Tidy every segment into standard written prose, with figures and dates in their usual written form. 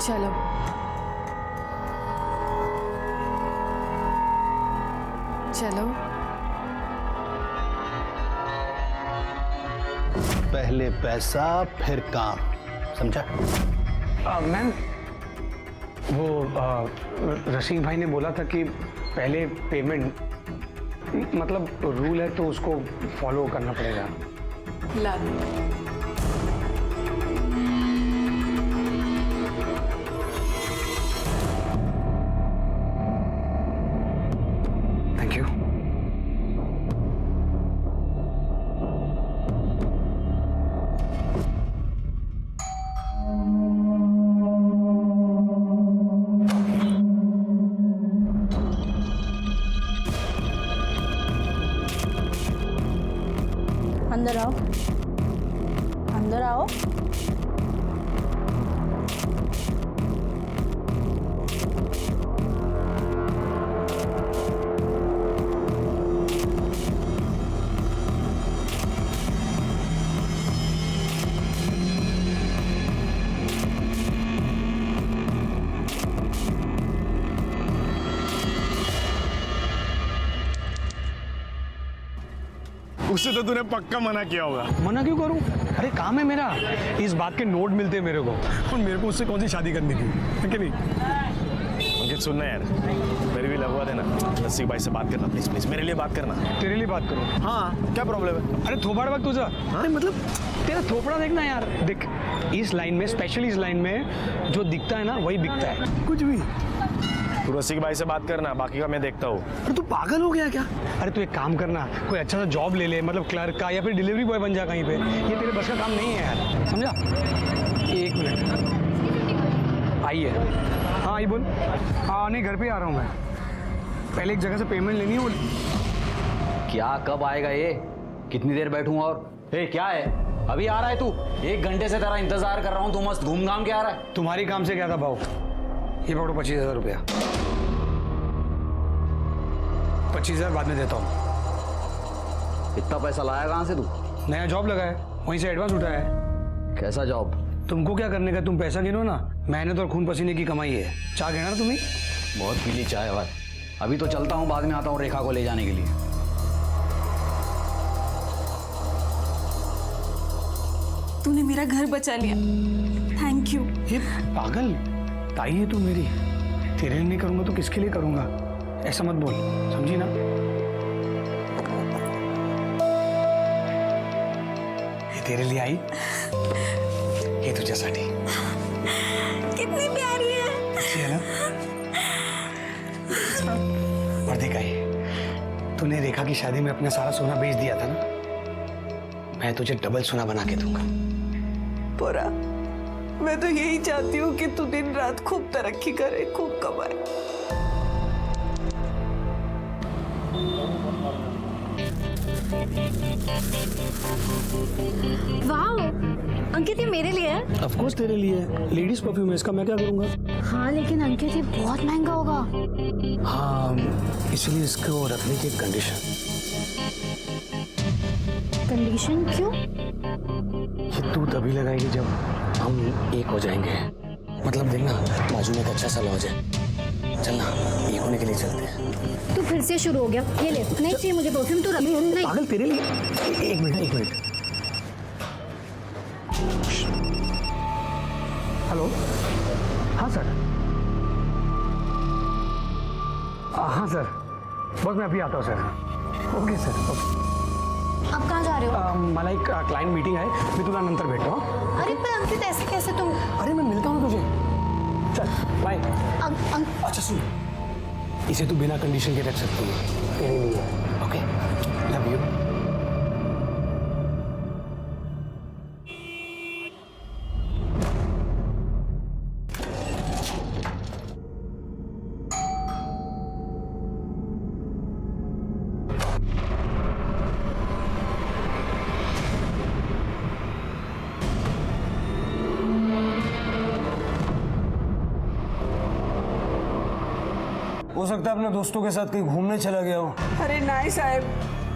चलो चलो। पहले पैसा फिर काम, समझा? मैम वो रशीद भाई ने बोला था कि पहले पेमेंट, मतलब रूल है तो उसको फॉलो करना पड़ेगा। ला दो। Thank you. अंदर आओ, अंदर आओ। उससे तो तूने पक्का मना किया होगा। मना क्यों करूं? अरे काम है मेरा, इस बात के नोट मिलते हैं मेरे को। और मेरे को उससे कौन सी शादी करनी थी, है कि नहीं? अंकित सुनना यार, मेरी भी लगवा देना। रसिक भाई से बात करना प्लीज प्लीज, मेरे लिए बात करना। तेरे लिए बात करूं? हाँ, क्या प्रॉब्लम है? अरे थोपड़ा वक्त तुझा। अरे मतलब तेरा थोपड़ा देखना यार। देख, इस लाइन में, स्पेशली इस लाइन में जो दिखता है ना वही बिकता है। कुछ भी। तू रसिक भाई से बात करना, बाकी का मैं देखता हूँ। अरे तू पागल हो गया क्या? अरे तू एक काम करना, कोई अच्छा सा जॉब ले ले, मतलब क्लर्क का या फिर डिलीवरी बॉय बन जा कहीं पे। ये तेरे बस का काम नहीं है यार, समझा? एक मिनट, आइए। हाँ आई बोल। हाँ नहीं, घर पे आ रहा हूँ मैं। पहले एक जगह से पेमेंट लेनी है। बोल क्या, कब आएगा ये? कितनी देर बैठूं? और क्या है, अभी आ रहा है तू? 1 घंटे से तेरा इंतजार कर रहा हूँ, तू मस्त घूम घाम के आ रहा है। तुम्हारी काम से क्या था भाव? ये पकड़ो 25,000 रुपया। 25,000 बाद में देता हूँ। इतना पैसा लाया कहाँ से तू? नया जॉब लगा है, वहीं से एडवांस उठाया है। कैसा जॉब? तुमको क्या करने का, तुम पैसा गिनो ना। मेहनत और खून पसीने की कमाई है। चाय गिना तुम्हें? बहुत पीली चाय भाई। अभी तो चलता हूँ, बाद में आता हूँ रेखा को ले जाने के लिए। तूने मेरा घर बचा लिया, थैंक यू। ये पागल ताई है तू मेरी। तेरे लिए नहीं करूंगा तो किसके लिए करूंगा? ऐसा मत बोल, समझी ना? ये तेरे लिए आई, ये तुझ्यासाठी। कितनी प्यारी है। अच्छी है ना? और देख आई, तूने रेखा की शादी में अपना सारा सोना बेच दिया था ना, मैं तुझे डबल सोना बना के दूंगा। पोरा, मैं तो यही चाहती हूँ कि तू दिन रात खूब तरक्की करे, खूब कमाए। वाह अंकित, ये मेरे लिए है। ऑफ कोर्स तेरे लिए है, लेडीज परफ्यूम है इसका, मैं क्या करूंगा? हाँ लेकिन अंकित ये बहुत महंगा होगा। हाँ, इसलिए इसको रखने की कंडीशन। कंडीशन क्यों? ये तू तभी लगाएगी जब हम एक हो जाएंगे। मतलब देखना, बाजू में एक अच्छा सा लॉज है, चलना एक होने के लिए चलते हैं। तू फिर से शुरू हो गया। ये ले, नहीं चाहिए मुझे परफ्यूम, तू रख। नहीं पागल, तेरे लिए। एक मिनट, एक मिनट। हेलो, हाँ सर। हाँ सर, बस मैं अभी आता हूँ सर। Okay sir, okay. अब कहाँ जा रहे हो? मला एक क्लाइंट मीटिंग आहे, मी तुला नंतर भेटतो। अरे पर अंकित ऐसे कैसे तुम? अरे मैं मिलता हूँ तुझे, चल बाय। अच्छा सुन, इसे तू बिना कंडीशन के रख सकती है, तेरे लिए। Okay, love you. हो सकता है अपने दोस्तों के साथ कहीं घूमने चला गया हो। अरे नहीं साहब,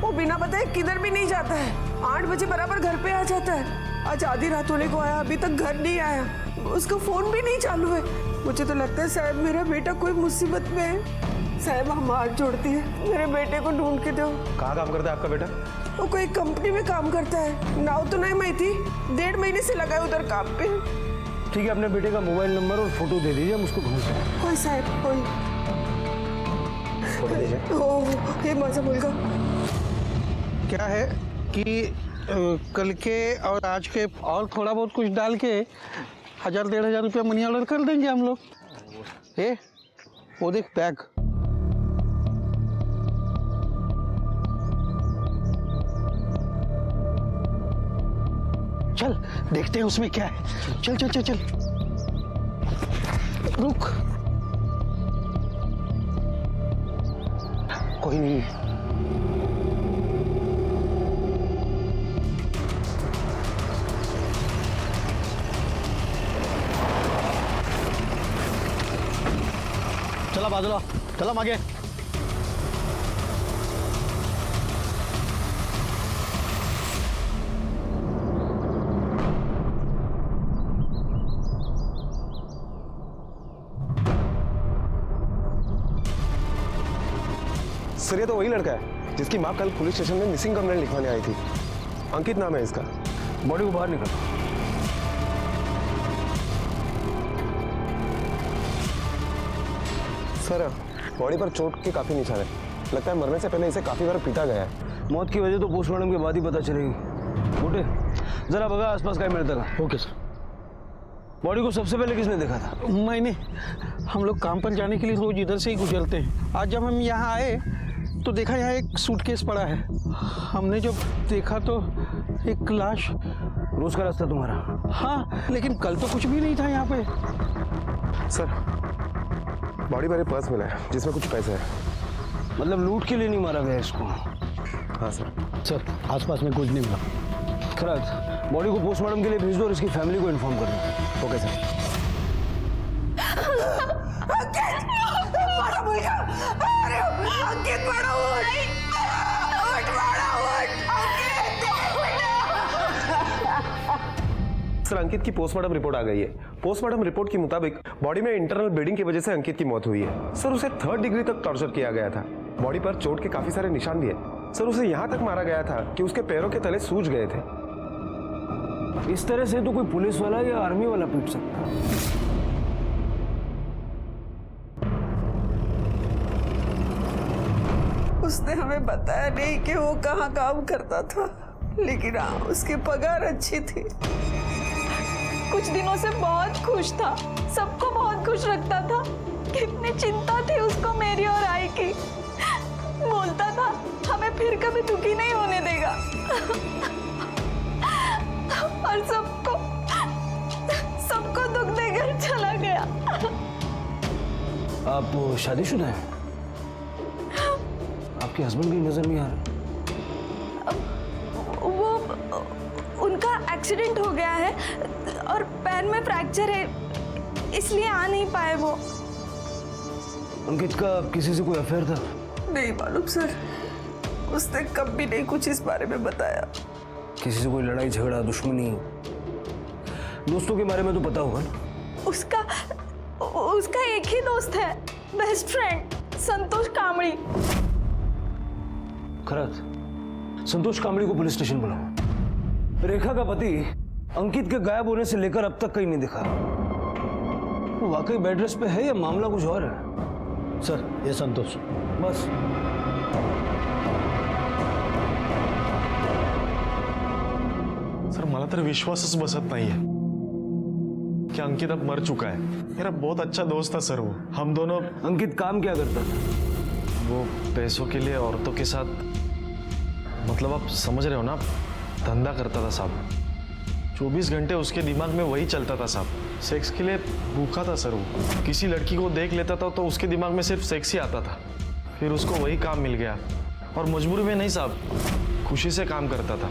वो बिना बताए किधर भी नहीं जाता है। 8 बजे बराबर घर पे आ जाता है। आज आधी रात होने को आया, अभी तक घर नहीं आया। उसका फोन भी नहीं चालू है। मुझे तो लगता है शायद मेरा बेटा कोई मुसीबत में है। साहब हम हाथ जोड़ती है, मेरे बेटे को ढूंढ के दो। कहाँ काम करता है आपका बेटा? वो कोई कंपनी में काम करता है, नाव तो नहीं माहिती, 1.5 महीने से लगा है उधर काम पे। ठीक है, अपने बेटे का मोबाइल नंबर और फोटो दे दीजिए, हम उसको ढूंढते हैं। होय साहेब होय। फोटो दीजिए। हो हे माझा मुलगा। क्या है कि कल के और आज के और थोड़ा बहुत कुछ डाल के 1000-1500 रुपया मनी ऑर्डर कर देंगे हम लोग। वो देख बैग। चल देखते हैं उसमें क्या है। चल चल चल चल रुक। कोई नहीं है। चला बाजूला, चला मागे। सर ये तो वही लड़का है जिसकी माँ कल पुलिस स्टेशन में मिसिंग कंप्लेंट लिखवाने आई थी। अंकित नाम है इसका। बॉडी को बाहर निकाल। सर बॉडी पर चोट के काफी निशान है, लगता है मरने से पहले इसे काफी बार पीटा गया है। मौत की वजह तो पोस्टमार्टम के बाद ही पता चलेगी। मोटे जरा बगा आसपास का मिलता था। Okay sir. बॉडी को सबसे पहले किसने देखा था? मैंने। हम लोग काम पर जाने के लिए रोज इधर से ही गुजरते हैं। आज जब हम यहाँ आए तो देखा यहाँ एक सूटकेस पड़ा है। हमने जब देखा तो एक लाश। रोज का रास्ता तुम्हारा? हाँ, लेकिन कल तो कुछ भी नहीं था यहाँ पे। सर बॉडी पर पर्स मिला है जिसमें कुछ पैसे है। मतलब लूट के लिए नहीं मारा गया इसको? हाँ सर। सर आसपास में कुछ नहीं मिला। खैर बॉडी को पोस्टमार्टम के लिए भेज दो और इसकी फैमिली को इन्फॉर्म कर दो। Okay sir. बड़ा मुलगा, अरे अंकित बड़ा उठ, बड़ा उठ, सर अंकित की पोस्टमार्टम रिपोर्ट आ गई है। पोस्टमार्टम रिपोर्ट के मुताबिक बॉडी में इंटरनल ब्लीडिंग की वजह से अंकित की मौत हुई है। सर उसे 3rd डिग्री तक टॉर्चर किया गया था। बॉडी पर चोट के काफी सारे निशान भी है। सर उसे यहाँ तक मारा गया था कि उसके पैरों के तले सूज गए थे। इस तरह से तो कोई पुलिस वाला या आर्मी वाला पीट सकता। उसने हमें बताया नहीं कि वो कहाँ काम करता था, लेकिन हाँ उसकी पगार अच्छी थी। कुछ दिनों से बहुत खुश था, सबको बहुत खुश रखता था। कितनी चिंता थी उसको मेरी और आई की। बोलता था हमें फिर कभी दुखी नहीं होने देगा। और सबको दुख देकर चला गया। आप शादीशुदा हैं? आपके हस्बैंड की नजर नहीं आ रहा। वो उनका एक्सीडेंट हो गया है और पैर में फ्रैक्चर है, इसलिए आ नहीं पाए वो। अंकित का किसी से कोई अफेयर था? नहीं मालूम सर, उसने कभी नहीं कुछ इस बारे में बताया। किसी से कोई लड़ाई झगड़ा दुश्मनी? दोस्तों के बारे में तो पता होगा ना? उसका एक ही दोस्त है, बेस्ट फ्रेंड, संतोष कामड़ी। खरत संतोष कामड़ी को पुलिस स्टेशन बुलाओ। रेखा का पति अंकित के गायब होने से लेकर अब तक कहीं नहीं दिखा। वो वाकई बेड रेस्ट पे है या मामला कुछ और है? सर ये संतोष। बस सर मला तर विश्वासच बसत नाहीये कि अंकित अब मर चुका है। मेरा बहुत अच्छा दोस्त था सर वो। हम दोनों। अंकित काम क्या करता था? वो पैसों के लिए औरतों के साथ, मतलब आप समझ रहे हो ना, धंधा करता था साहब। 24 घंटे उसके दिमाग में वही चलता था साहब। सेक्स के लिए भूखा था सर वो। किसी लड़की को देख लेता था तो उसके दिमाग में सिर्फ सेक्स ही आता था। फिर उसको वही काम मिल गया और मजबूरी में नहीं साहब, खुशी से काम करता था।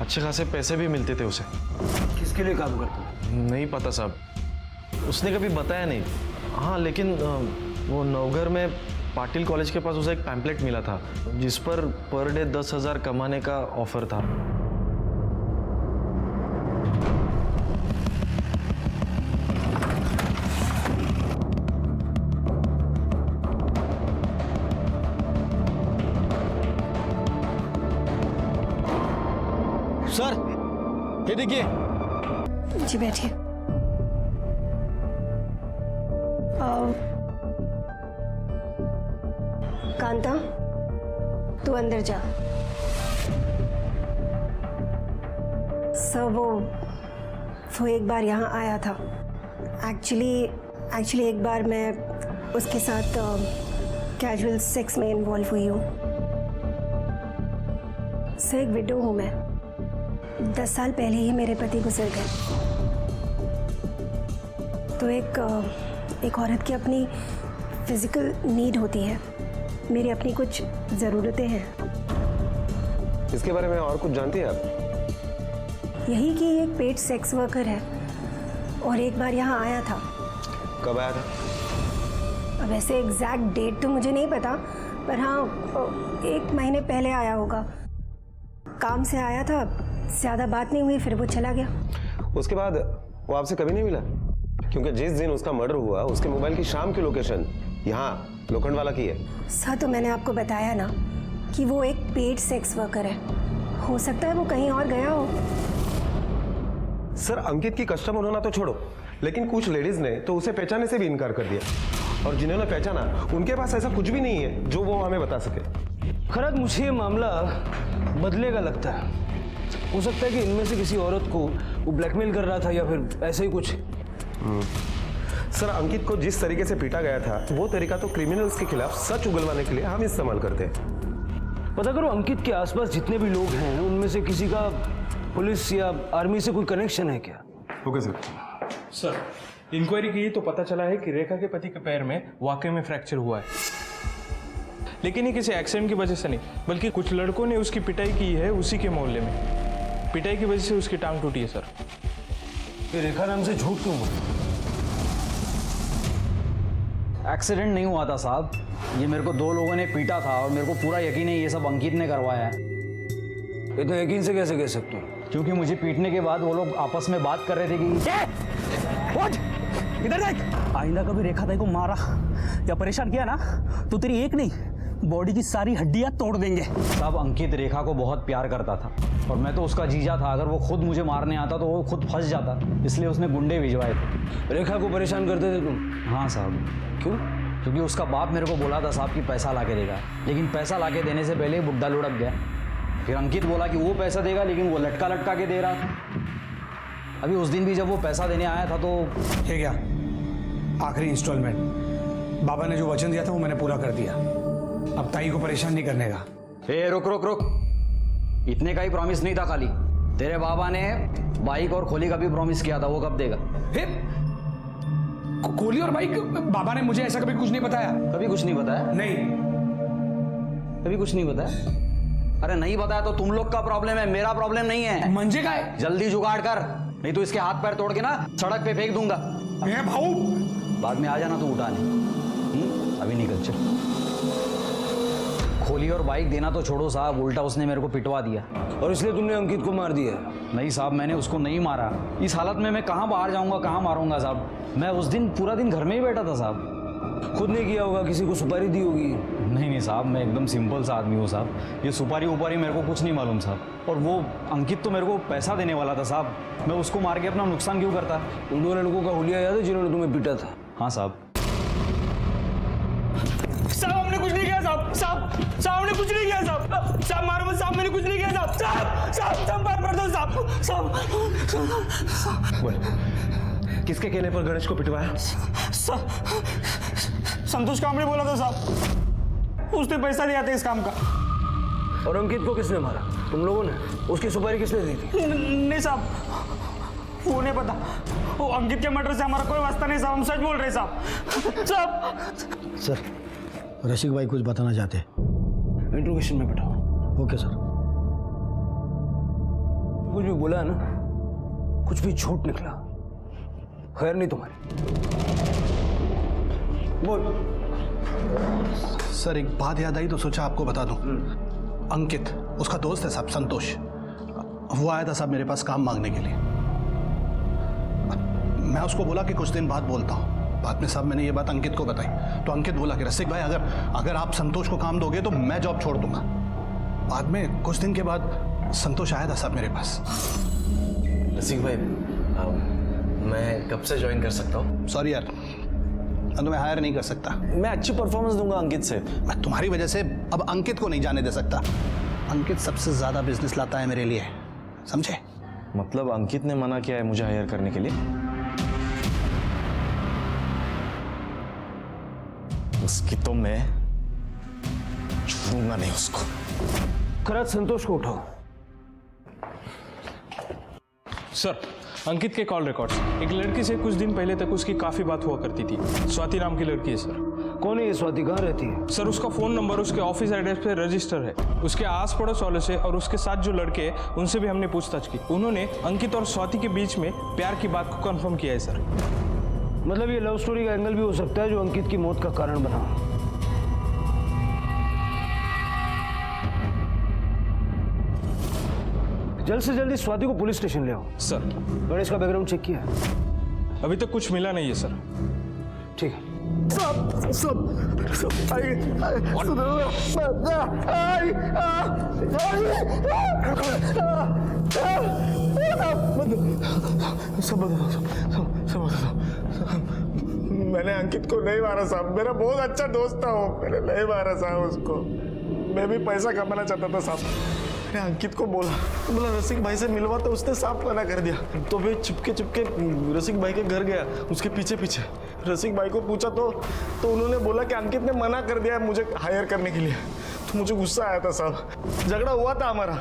अच्छे खासे पैसे भी मिलते थे उसे। किसके लिए काम करता? नहीं पता साहब, उसने कभी बताया नहीं। हाँ लेकिन वो नवघर में पाटिल कॉलेज के पास उसे एक पैम्पलेट मिला था जिस पर डे 10,000 कमाने का ऑफर था। सर ये देखिए। जी बैठिए। कांता, तू अंदर जा। सर वो एक बार यहाँ आया था। एक्चुअली एक बार मैं उसके साथ कैजुअल सेक्स में इन्वॉल्व हुई हूँ। सर एक विडो हूँ मैं। 10 साल पहले ही मेरे पति गुजर गए। तो एक औरत की अपनी फिजिकल नीड होती है। मेरी अपनी कुछ ज़रूरतें हैं। इसके बारे में और कुछ जानती हैं आप? यही कि एक पेड सेक्स वर्कर है और एक बार यहाँ आया था। कब आया था? वैसे एग्जैक्ट डेट तो मुझे नहीं पता, पर हाँ 1 महीने पहले आया होगा। काम से आया था, ज़्यादा बात नहीं हुई, फिर वो चला गया। उसके बाद वो आपसे कभी नहीं मिला? क्योंकि जिस दिन उसका मर्डर हुआ उसके मोबाइल की शाम की लोकेशन यहाँ लोखंडवाला की है। सर तो मैंने आपको बताया ना कि वो एक पेड सेक्स वर्कर है। हो सकता है वो कहीं और गया हो। सर अंकित की कस्टमर होना तो छोड़ो, लेकिन कुछ लेडीज ने तो उसे पहचानने से भी इनकार कर दिया, और जिन्होंने पहचाना उनके पास ऐसा कुछ भी नहीं है जो वो हमें बता सके। खैर मुझे ये मामला बदलेगा लगता है। हो सकता है कि इनमें से किसी औरत को वो ब्लैकमेल कर रहा था या फिर ऐसे ही कुछ। सर अंकित को जिस तरीके से पीटा गया था वो तरीका तो क्रिमिनल्स के खिलाफ सच उगलवाने के लिए हम इस्तेमाल करते हैं। पता करो अंकित के आसपास जितने भी लोग हैं उनमें से किसी का पुलिस या आर्मी से कोई कनेक्शन है क्या? Okay sir. सर इंक्वायरी की तो पता चला है कि रेखा के पति के पैर में वाकई में फ्रैक्चर हुआ है, लेकिन ये किसी एक्सीडेंट की वजह से नहीं, बल्कि कुछ लड़कों ने उसकी पिटाई की है उसी के मोहल्ले में। पिटाई की वजह से उसकी टांग टूटी है सर। ये रेखा नाम से झूठ क्यों बोला? एक्सीडेंट नहीं हुआ था साहब, ये मेरे को 2 लोगों ने पीटा था और मेरे को पूरा यकीन है ये सब अंकित ने करवाया है। इतना यकीन से कैसे कह सकते हो? क्योंकि मुझे पीटने के बाद वो लोग आपस में बात कर रहे थे कि इधर देख, आइंदा कभी रेखा ताई को मारा या परेशान किया ना तो तेरी एक नहीं बॉडी की सारी हड्डियां तोड़ देंगे। साहब अंकित रेखा को बहुत प्यार करता था और मैं तो उसका जीजा था। अगर वो खुद मुझे मारने आता तो वो खुद फंस जाता, इसलिए उसने गुंडे भिजवाए थे। रेखा को परेशान करते थे तुम? हाँ साहब। क्यों? क्योंकि उसका बाप मेरे को बोला था साहब कि पैसा ला के देगा, लेकिन पैसा ला के देने से पहले बुड्ढा लुढ़क गया। फिर अंकित बोला कि वो पैसा देगा, लेकिन वो लटका लटका के दे रहा था। अभी उस दिन भी जब वो पैसा देने आया था तो ये क्या आखिरी इंस्टॉलमेंट? बाबा ने जो वचन दिया था वो मैंने पूरा कर दिया। अब ताई को परेशान नहीं करने का। ए रुक रुक रुक, इतने का ही प्रॉमिस नहीं था खाली। तेरे बाबा ने बाइक और खोली का भी प्रॉमिस किया था, वो कब देगा? कोहली और बाइक? बाबा ने मुझे ऐसा कभी कुछ नहीं बताया। कभी कुछ नहीं बताया? नहीं, कभी कुछ नहीं बताया। अरे नहीं बताया तो तुम लोग का प्रॉब्लम है, मेरा प्रॉब्लम नहीं है। मंजे का है। जल्दी जुगाड़ कर, नहीं तो इसके हाथ पैर तोड़ के ना सड़क पे फेंक दूंगा। भाऊ बाद में आ जाना तो उठाने। अभी निकल चल। खोली और बाइक देना तो छोड़ो साहब, उल्टा उसने मेरे को पिटवा दिया। और इसलिए तुमने अंकित को मार दिया? नहीं साहब, मैंने उसको नहीं मारा। इस हालत में मैं कहाँ बाहर जाऊंगा, कहाँ मारूंगा साहब? मैं उस दिन पूरा दिन घर में ही बैठा था साहब। खुद ने किया होगा, किसी को सुपारी दी होगी। नहीं साहब, मैं एकदम सिंपल सा आदमी हूँ साहब। ये सुपारी उपारी मेरे को कुछ नहीं मालूम साहब। और वो अंकित तो मेरे को पैसा देने वाला था साहब, मैं उसको मार के अपना नुकसान क्यों करता? उन 2 लड़कों का हुलिया याद है जिन्होंने तुम्हें पीटा था? हाँ साहब। साहब हमने कुछ नहीं किया साहब। साहब हमने कुछ नहीं किया साहब। साहब मारो मत साहब, मैंने कुछ नहीं किया साहब। साहब पैर पड़ दो साहब। बोल, किसके कहने पर गणेश को पिटवाया? संतोष कामड़े बोला था साहब, उसने पैसा दिया था इस काम का। और अंकित को किसने मारा? तुम लोगों ने? उसकी सुपारी किसने दी थी? नहीं साहब, वो नहीं पता। वो अंकित के मर्डर से हमारा कोई वास्ता नहीं साहब, हम सच बोल रहे साहब। सर रसिक भाई कुछ बताना चाहते हैं। इंट्रोगेशन में बैठाओ। Okay sir. कुछ भी बोला है ना, कुछ भी झूठ निकला, खैर नहीं तुम्हारी। बोल। सर एक बात याद आई तो सोचा आपको बता दूं। अंकित उसका दोस्त है साहब, संतोष। वो आया था साहब मेरे पास काम मांगने के लिए। मैं उसको बोला कि कुछ दिन बाद बोलता हूँ। बाद में साहब मैंने ये बात अंकित को बताई तो अंकित बोला कि रसिक भाई अगर आप संतोष को काम दोगे तो मैं जॉब छोड़ दूंगा। बाद में कुछ दिन के बाद संतोष आया था साहब मेरे पास। रसिक भाई, मैं कब से ज्वाइन कर सकता हूँ? सॉरी यार, मैं तुम्हें हायर नहीं कर सकता। मैं अच्छी परफॉर्मेंस दूंगा अंकित से। मैं तुम्हारी वजह से अब अंकित को नहीं जाने दे सकता। अंकित सबसे ज्यादा बिजनेस लाता है मेरे लिए, समझे? मतलब अंकित ने मना किया है मुझे हायर करने के लिए? उसकी तो मैं छोड़ूंगा नहीं उसको। खराज संतोष को उठाओ। सर, अंकित के कॉल रिकॉर्ड्स। एक लड़की से कुछ दिन पहले तक उसकी काफी बात हुआ करती थी। स्वाति नाम की लड़की है सर। कौन है ये स्वाति, कहाँ रहती है? सर, उसका फोन नंबर उसके ऑफिस एड्रेस पे रजिस्टर है। उसके आस पड़ोस वालों से और उसके साथ जो लड़के हैं उनसे भी हमने पूछताछ की। उन्होंने अंकित और स्वाति के बीच में प्यार की बात को कंफर्म किया है सर। मतलब ये लव स्टोरी का एंगल भी हो सकता है जो अंकित की मौत का कारण बना। जल्द से जल्दी स्वाति को पुलिस स्टेशन ले आओ। सर, गणेश का बैकग्राउंड चेक किया है? अभी तक कुछ मिला नहीं है सर। ठीक है। मैंने अंकित को नहीं मारा साहब, मेरा बहुत अच्छा दोस्त था वो, मैंने नहीं मारा साहब उसको। मैं भी पैसा कमाना चाहता था साहब। मैंने अंकित को बोला रसिक भाई से मिलवा, तो उसने साफ मना कर दिया। तो मैं चुपके रसिक भाई के घर गया, उसके पीछे रसिक भाई को पूछा तो उन्होंने बोला कि अंकित ने मना कर दिया है मुझे हायर करने के लिए। तो मुझे गुस्सा आया था साहब, झगड़ा हुआ था हमारा,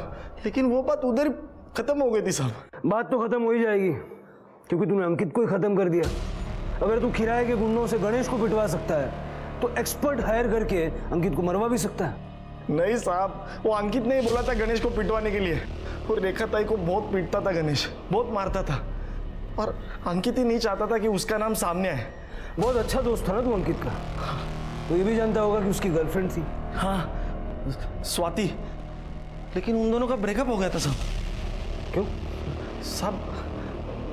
लेकिन वो बात उधर ही खत्म हो गई थी साहब। बात तो खत्म हो ही जाएगी क्योंकि तूने अंकित को ही खत्म कर दिया। अगर तू किराए के गुंडों से गणेश को पिटवा सकता है तो एक्सपर्ट हायर करके अंकित को मरवा भी सकता है। नहीं साहब, वो अंकित ने ही बोला था गणेश को पिटवाने के लिए। और रेखा ताई को बहुत पीटता था गणेश, बहुत मारता था, और अंकित ही नहीं चाहता था कि उसका नाम सामने आए। बहुत अच्छा दोस्त था ना तू अंकित का। तो ये भी जानता होगा कि उसकी गर्लफ्रेंड थी। हाँ, स्वाति, लेकिन उन दोनों का ब्रेकअप हो गया था साहब। क्यों साहब?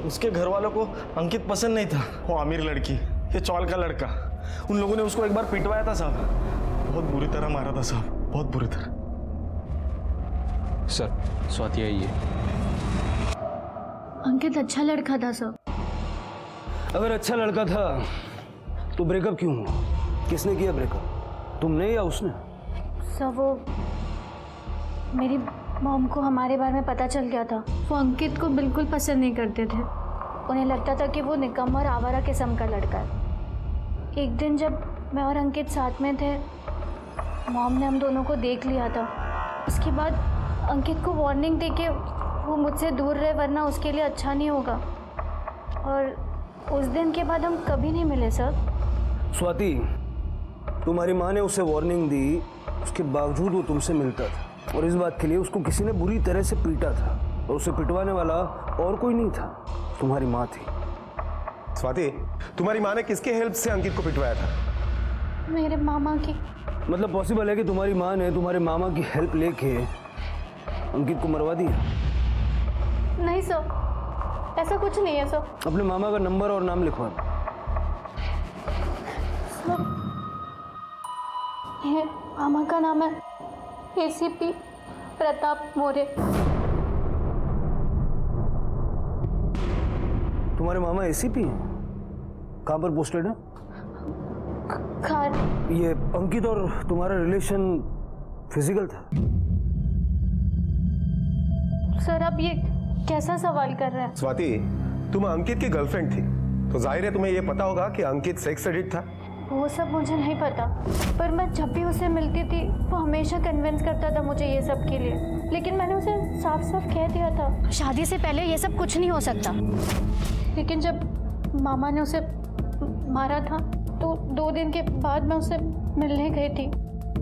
उसके घर वालों को अंकित पसंद नहीं था। वो अमीर लड़की, ये चौल का लड़का, उन लोगों ने उसको एक बार पिटवाया था साहब। बहुत बुरी तरह मारा था साहब, बहुत बुरी तरह। सर, स्वाति आई है। अंकित अच्छा लड़का था सर। अगर अच्छा लड़का था तो ब्रेकअप क्यों हुआ? किसने किया ब्रेकअप, तुमने या उसने? सर, वो मेरी मॉम को हमारे बारे में पता चल गया था। वो अंकित को बिल्कुल पसंद नहीं करते थे। उन्हें लगता था कि वो निकम्मा और आवारा किस्म का लड़का है। एक दिन जब मैं और अंकित साथ में थे, मॉम ने हम दोनों को देख लिया था। उसके बाद अंकित को वार्निंग देके वो मुझसे दूर रहे, वरना उसके लिए अच्छा नहीं होगा। और उस दिन के बाद हम कभी नहीं मिले सर। स्वाति, तुम्हारी माँ ने उसे वार्निंग दी, उसके बावजूद वो तुमसे मिलता था, और इस बात के लिए उसको किसी ने बुरी तरह से पीटा था, और उसे पिटवाने वाला और कोई नहीं था, तुम्हारी माँ थी। स्वाति, तुम्हारी माँ ने किसके हेल्प से अंकित को पिटवाया था? मेरे मामा की। मतलब पॉसिबल है कि तुम्हारी माँ ने तुम्हारे मामा की हेल्प लेके अंकित को मरवा दिया? नहीं सर, ऐसा कुछ नहीं है सर। अपने मामा का नंबर और नाम लिखवा। ये मामा का नाम है एसीपी प्रताप मौर्य। तुम्हारे मामा एसीपी हैं? कहाँ पर पोस्टेड है? खान। ये अंकित और तुम्हारा रिलेशन फिजिकल था? सर, आप ये कैसा सवाल कर रहे हैं? स्वाति, तुम अंकित की गर्लफ्रेंड थी, तो जाहिर है तुम्हें यह पता होगा कि अंकित सेक्स एडिक्ट था। वो सब मुझे नहीं पता, पर मैं जब भी उससे मिलती थी वो हमेशा कन्विंस करता था मुझे ये सब के लिए। लेकिन मैंने उसे साफ साफ कह दिया था शादी से पहले ये सब कुछ नहीं हो सकता। लेकिन जब मामा ने उसे मारा था तो 2 दिन के बाद मैं उसे मिलने गई थी।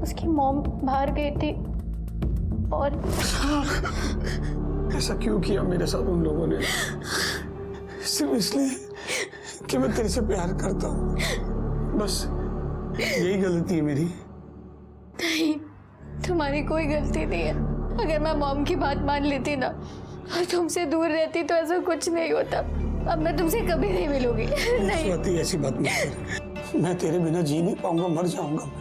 उसकी मॉम बाहर गई थी और ऐसा क्यों किया मेरे साथ उन लोगों ने? सिर्फ इसलिए कि मैं तेरे से प्यार करता हूँ, बस यही गलती है मेरी। नहीं, तुम्हारी कोई गलती नहीं है। अगर मैं मॉम की बात मान लेती ना और तुमसे दूर रहती तो ऐसा कुछ नहीं होता। अब मैं तुमसे कभी नहीं मिलूंगी। नहीं स्वाति, ऐसी बात मत कर। मैं तेरे बिना जी नहीं पाऊंगा, मर जाऊंगा मैं।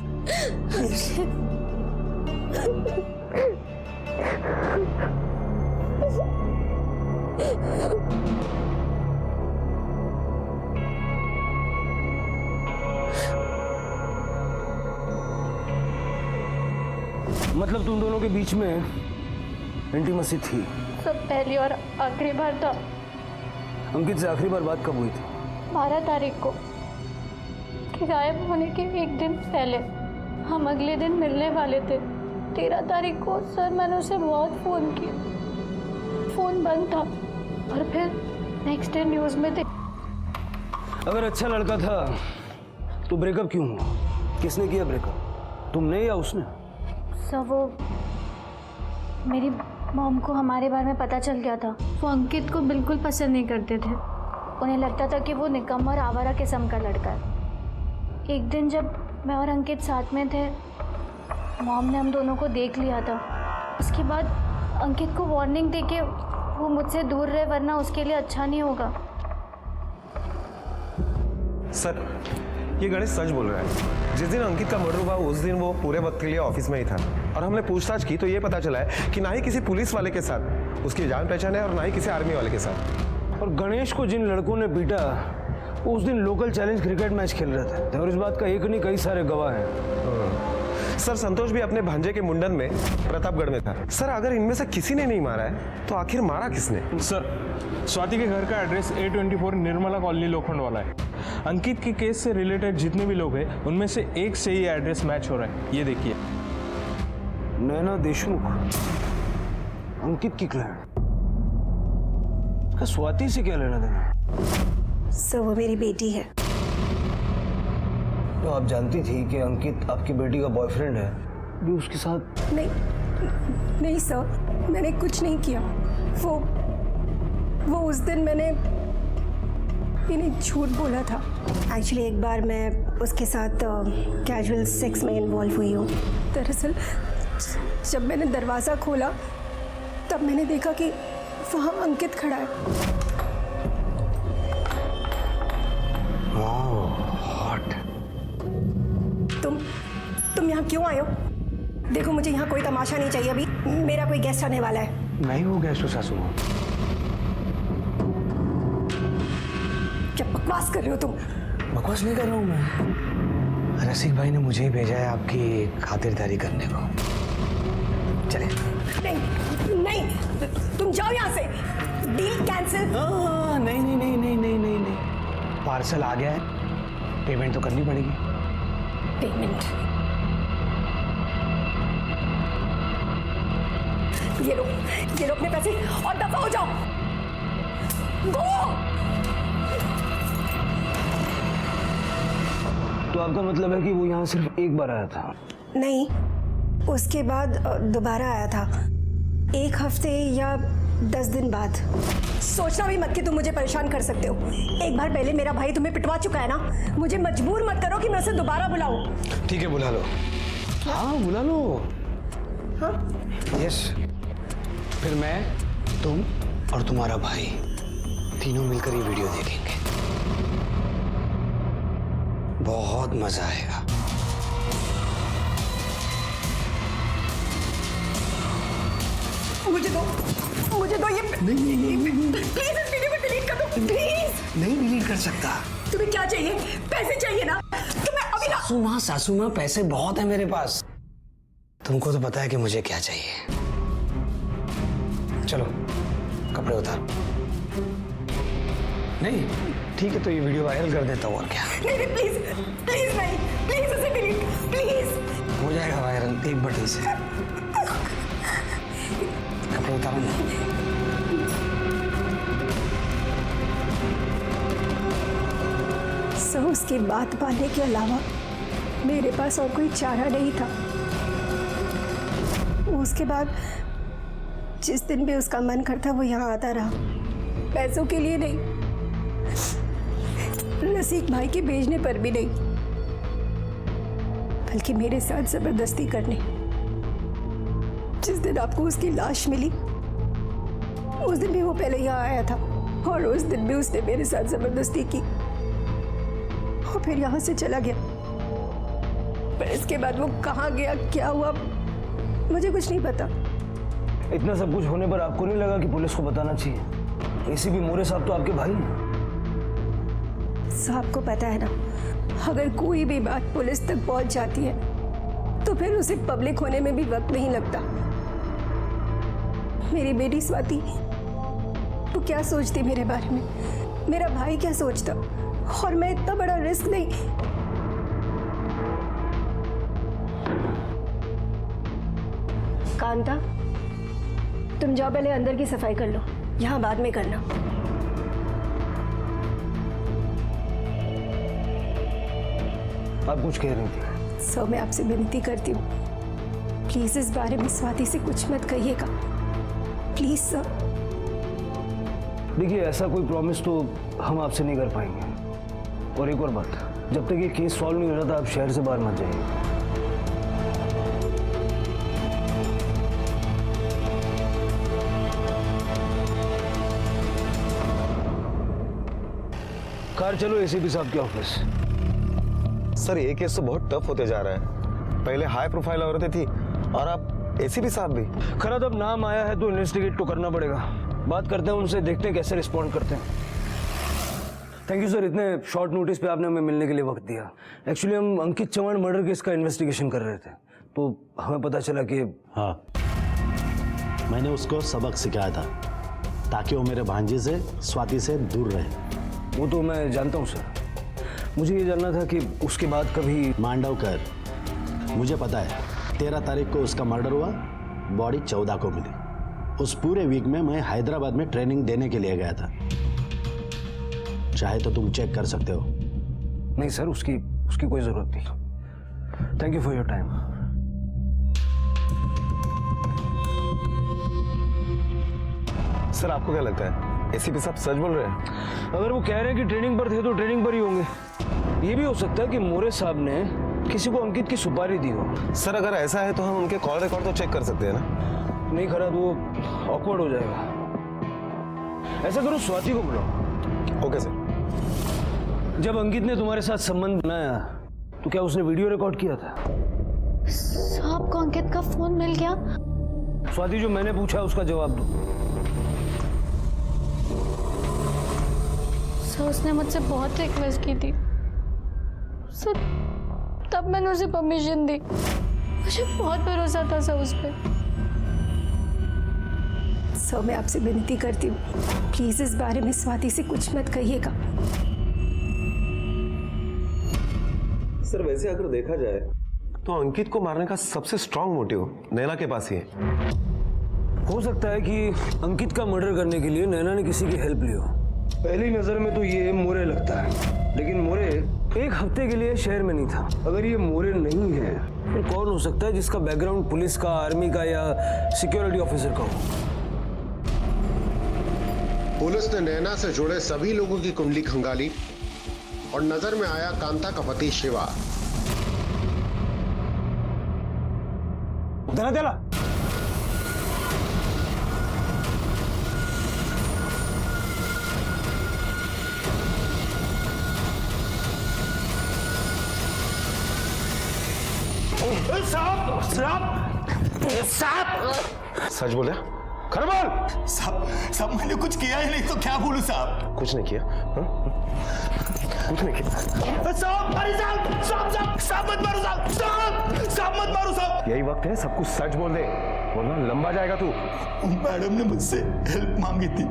मतलब तुम दोनों के बीच में इंटीमेसी थी? सब पहली और आखिरी बार था। अंकित से आखिरी बार बात कब हुई थी? 12 तारीख को, कि गायब होने के एक दिन पहले। हम अगले दिन मिलने वाले थे। 13 तारीख को सर मैंने उसे बहुत फ़ोन किया, फ़ोन बंद था, और फिर नेक्स्ट डे न्यूज़ में थे। अगर अच्छा लड़का था तो ब्रेकअप क्यों हुआ? किसने किया ब्रेकअप, तुमने या उसने? सर वो मेरी मॉम को हमारे बारे में पता चल गया था। वो अंकित को बिल्कुल पसंद नहीं करते थे। उन्हें लगता था कि वो निकम्मा और आवारा किस्म का लड़का है। एक दिन जब मैं और अंकित साथ में थे, मॉम ने हम दोनों को देख लिया था। उसके बाद अंकित को वार्निंग दे के वो मुझसे दूर रहे, वरना उसके लिए अच्छा नहीं होगा। सर, ये गणेश सच बोल रहा है। जिस दिन अंकित का मर्डर हुआ उस दिन वो पूरे वक्त के लिए ऑफिस में ही था, और हमने पूछताछ की तो ये पता चला है कि ना ही किसी पुलिस वाले के साथ उसकी जान पहचान है और ना ही किसी आर्मी वाले के साथ। और गणेश को जिन लड़कों ने पीटा वो उस दिन लोकल चैलेंज क्रिकेट मैच खेल रहे थे, और इस बात का एक नहीं कई सारे गवाह हैं। सर, संतोष भी अपने भांजे के मुंडन में प्रतापगढ़ में था। सर, अगर इनमें से किसी ने नहीं मारा है तो आखिर मारा किसने? सर, स्वाति के घर का एड्रेस A24 निर्मला कॉलोनी लोखंड वाला है। अंकित के केस से रिलेटेड जितने भी लोग हैं उनमें से एक से ही एड्रेस मैच हो रहा है। ये देखिए, नैना देशमुख, अंकित की क्लाइंट। स्वाति से क्या लेना देना? सर वो मेरी बेटी है। तो आप जानती थी कि अंकित आपकी बेटी का बॉयफ्रेंड है, भी उसके साथ? नहीं सर, मैंने कुछ नहीं किया। वो उस दिन मैंने इन्हें झूठ बोला था। एक्चुअली एक बार मैं उसके साथ कैजुअल सेक्स में इन्वॉल्व हुई हूँ। दरअसल जब मैंने दरवाज़ा खोला तब मैंने देखा कि वहाँ अंकित खड़ा है। हॉट। तुम यहाँ क्यों आए हो? देखो मुझे यहाँ कोई तमाशा नहीं चाहिए, अभी मेरा कोई गेस्ट आने वाला है। मैं ही हूँ गेस्ट हो सासू माँ। क्या बकवास कर रहे हो तुम? बकवास नहीं कर रहा हूँ मैं। रसिक भाई ने मुझे ही भेजा है आपकी खातिरदारी करने को। चले। नहीं, तुम जाओ यहाँ से। Deal cancel. नहीं। पार्सल आ गया है, पेमेंट तो करनी पड़ेगी। पेमेंट? ये लो अपने पैसे और दफा हो जाओ। गो। तो आपका मतलब है कि वो यहाँ सिर्फ एक बार आया था? नहीं, उसके बाद दोबारा आया था, 1 हफ्ते या 10 दिन बाद। सोचना भी मत कि तुम मुझे परेशान कर सकते हो। एक बार पहले मेरा भाई तुम्हें पिटवा चुका है ना, मुझे मजबूर मत करो कि मैं उसे दोबारा बुलाऊं। ठीक है, बुला लो। हाँ, बुला लो। हाँ? यस। फिर मैं, तुम और तुम्हारा भाई तीनों मिलकर ये वीडियो देखेंगे। बहुत मजा आएगा। मुझे दो ये। नहीं, प्लीज इस वीडियो को डिलीट कर दो, प्लीज। नहीं डिलीट कर सकता। तुम्हें क्या चाहिए? पैसे चाहिए ना? तुम्हें अभी सासू माँ पैसे बहुत है मेरे पास। तुमको तो पता है कि मुझे क्या चाहिए। चलो कपड़े उतार। नहीं ठीक है, तो ये वीडियो वायरल कर देता हूँ और क्या। नहीं, प्लीज नहीं, प्लीज उसे डिलीट, प्लीज। हो जाएगा वायरल एक बटन से। कपड़े उतारो ना। सो उसकी बात मानने के अलावा मेरे पास और कोई चारा नहीं था। उसके बाद जिस दिन भी उसका मन करता वो यहाँ आता रहा, पैसों के लिए नहीं, रसिक भाई के भेजने पर भी नहीं, बल्कि मेरे साथ जबरदस्ती करने। जिस दिन आपको उसकी लाश मिली उस दिन भी वो पहले यहाँ आया था, और उस दिन भी उसने मेरे साथ जबरदस्ती की और फिर यहाँ से चला गया। पर इसके बाद वो कहाँ गया, क्या हुआ, मुझे कुछ नहीं पता। इतना सब कुछ होने पर आपको नहीं लगा कि पुलिस को बताना चाहिए? एसीपी मोरे साहब तो आपके भाई हैं। साहब को पता है ना, अगर कोई भी बात पुलिस तक पहुंच जाती है तो फिर उसे पब्लिक होने में भी वक्त नहीं लगता। मेरी बेटी स्वाति वो क्या सोचती मेरे बारे में, मेरा भाई क्या सोचता, और मैं इतना बड़ा रिस्क नहीं। कांता, तुम जाओ पहले अंदर की सफाई कर लो, यहाँ बाद में करना। आप कुछ कह रही थी? सर, मैं आपसे विनती करती हूँ, प्लीज इस बारे में स्वाति से कुछ मत कहिएगा, प्लीज सर। देखिए, ऐसा कोई प्रॉमिस तो हम आपसे नहीं कर पाएंगे। और एक और बात, जब तक ये केस सॉल्व नहीं हो रहा था, आप शहर से बाहर मत जाइए। कार चलो एसीपी साहब के ऑफिस। सर ये केस तो बहुत टफ होते जा रहा है। पहले हाई प्रोफाइल औरतें थी और अब एसीपी साहब भी। खैर, अब नाम आया है तो इन्वेस्टिगेट तो करना पड़ेगा। बात करते हैं उनसे, देखते हैं कैसे रिस्पॉन्ड करते हैं। थैंक यू सर, इतने शॉर्ट नोटिस पे आपने हमें मिलने के लिए वक्त दिया। एक्चुअली हम अंकित चौहान मर्डर केस का इन्वेस्टिगेशन कर रहे थे, तो हमें पता चला कि हाँ, मैंने उसको सबक सिखाया था ताकि वो मेरे भांजे से, स्वाति से दूर रहे। वो तो मैं जानता हूँ सर, मुझे ये जानना था कि उसके बाद कभी मांडवकर, मुझे पता है 13 तारीख को उसका मर्डर हुआ, बॉडी 14 को मिली। उस पूरे वीक में मैं हैदराबाद में ट्रेनिंग देने के लिए गया था, चाहे तो तुम चेक कर सकते हो। नहीं सर, उसकी कोई जरूरत नहीं। Thank you for your time. Sir आपको क्या लगता है एसीपी साहब सच बोल रहे हैं? अगर वो कह रहे हैं कि ट्रेनिंग पर थे तो ट्रेनिंग पर ही होंगे। ये भी हो सकता है कि मोरे साहब ने किसी को अंकित की सुपारी दी हो। सर अगर ऐसा है तो हम उनके कॉल रिकॉर्ड तो चेक कर सकते हैं ना? नहीं करा तो वो ऑकवर्ड हो जाएगा। ऐसा करो, स्वाति को बुलाओ। Okay sir. जब अंकित ने तुम्हारे साथ संबंध बनाया तो क्या उसने वीडियो रिकॉर्ड किया था? साहब को अंकित का फोन मिल गया? स्वाति, जो मैंने पूछा उसका जवाब दो। सर, उसने मुझसे बहुत रिक्वेस्ट की थी सर, तब मैंने उसे परमिशन दी। मुझे बहुत भरोसा था सर उस पर। सर, मैं आपसे विनती करती हूँ, प्लीज इस बारे में स्वाति से कुछ मत कहिएगा। सर वैसे अगर देखा जाए तो अंकित को मारने का सबसे स्ट्रांग मोटिव नैना के पास ही है। हो सकता है कि अंकित का मर्डर करने के लिए नैना ने किसी की हेल्प ली हो। पहली नजर में तो ये मोरे लगता है, लेकिन मोरे एक हफ्ते के लिए शहर में नहीं था। अगर ये मोरे नहीं है तो कौन हो सकता है जिसका बैकग्राउंड पुलिस का, आर्मी का या सिक्योरिटी ऑफिसर का हो? पुलिस ने नैना से जुड़े सभी लोगों की कुंडली खंगाली और नजर में आया कांता का पति शिवा। देला सच बोले? खरबल साहब मैंने कुछ किया ही नहीं तो क्या बोलूं साहब? कुछ नहीं किया। कुछ नहीं किया साहब। साहब मत मारो साहब मत मारो साहब। यही वक्त है सब कुछ सच बोल दे, वरना लंबा जाएगा तू। मैडम ने मुझसे हेल्प मांगी थी।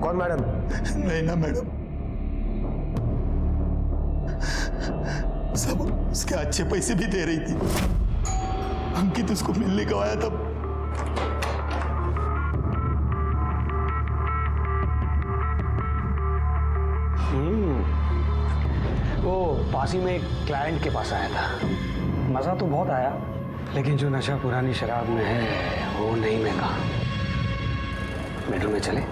कौन मैडम? नैना मैडम। सब उसके अच्छे पैसे भी दे रही थी। अंकित उसको मिलने को आया तब वो पासी में एक क्लाइंट के पास आया था। मज़ा तो बहुत आया, लेकिन जो नशा पुरानी शराब में है वो नहीं महंगा। बेडरूम में चले?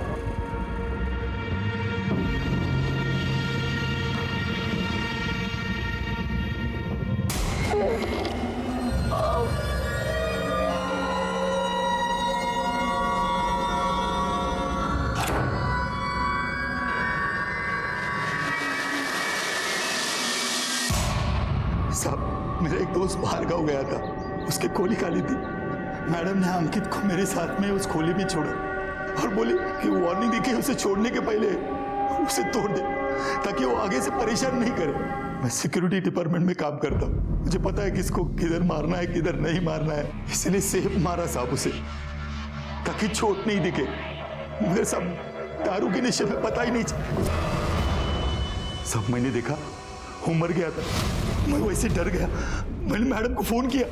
साहब, मेरा एक दोस्त बाहर गाँव गया था, उसके खोली खाली थी। मैडम ने अंकित को मेरे साथ में उस खोली में छोड़ा और बोली कि वार्निंग देके उसे छोड़ने के पहले उसे तोड़ दे ताकि वो आगे से परेशान नहीं करे। मैं सिक्योरिटी डिपार्टमेंट में काम करता हूँ, मुझे पता है किसको किधर मारना है किधर नहीं मारना है, इसलिए सेफ मारा साहब उसे ताकि चोट नहीं दिखे। मगर साहब दारू के नशे में पता ही नहीं सब मैंने देखा वो मर गया था, मैं वैसे डर गया, मैंने मैडम को फोन किया